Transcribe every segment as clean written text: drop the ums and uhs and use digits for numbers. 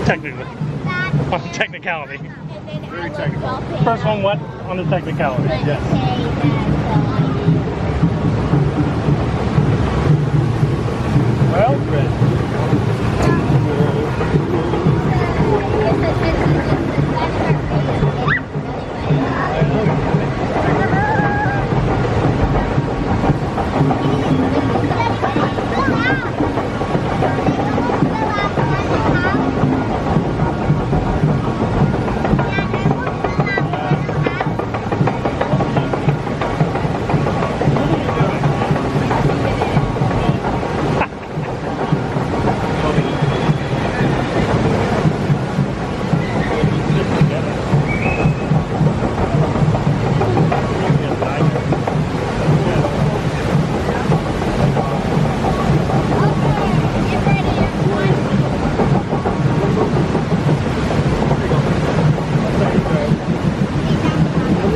Technically. On the technicality. Very technical. First one wet on the technicality. Yes. Well, Fred.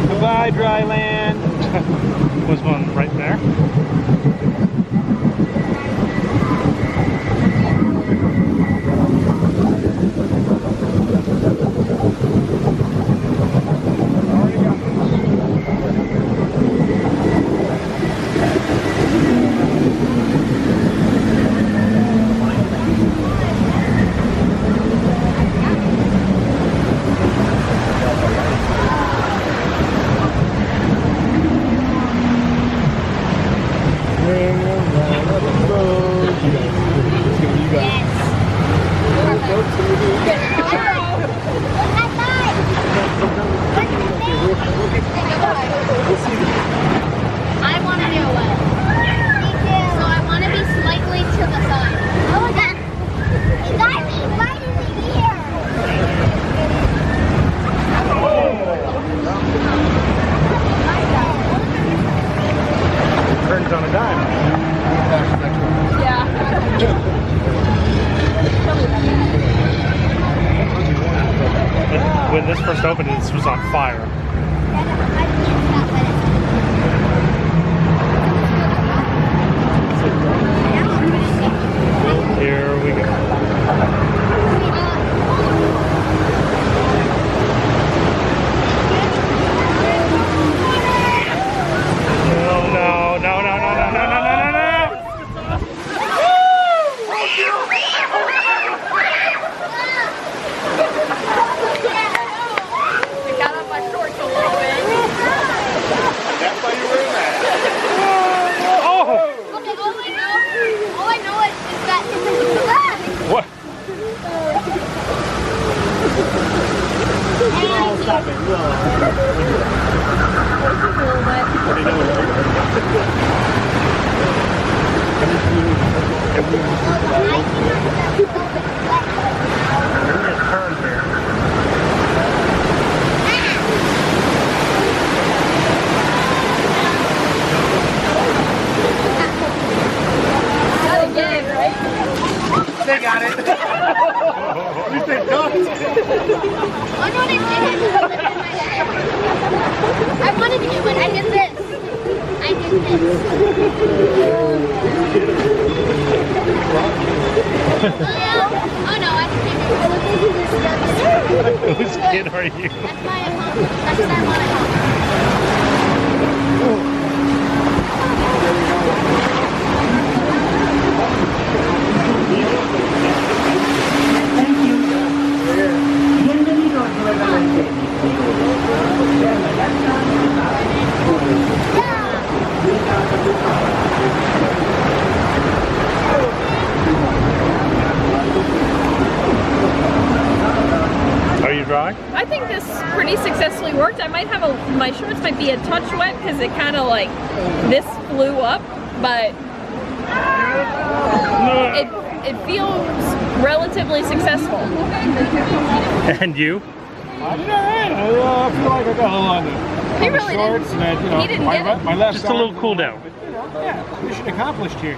Goodbye, dry land. Was one right there. I want to do it. So I want to be slightly to the side. Oh, that. You got me right in the ear. Turns on a dime. Yeah. When this first opened, this was on fire. Here we go. No, no, no, no, no, no, no, no, no, no. I got up my shorts a little bit. That's why you're wearing that. Oh! Okay, all I know is that it's a What? Stop it. Turn here. They got it. At least they don't. I know they did it. I wanted to do it. I did this. I did this. Oh no, I didn't do this. Whose kid are you? That's my accomplishment. That's what I want to accomplish. Are you dry? I think this pretty successfully worked. I might have my shorts might be a touch wet because it kind of like, this flew up, but it feels relatively successful. And you? I did all right. I feel like I got a little on the He really shorts didn't. and that, He didn't get it. my left Just a little cool down. Yeah, mission accomplished here.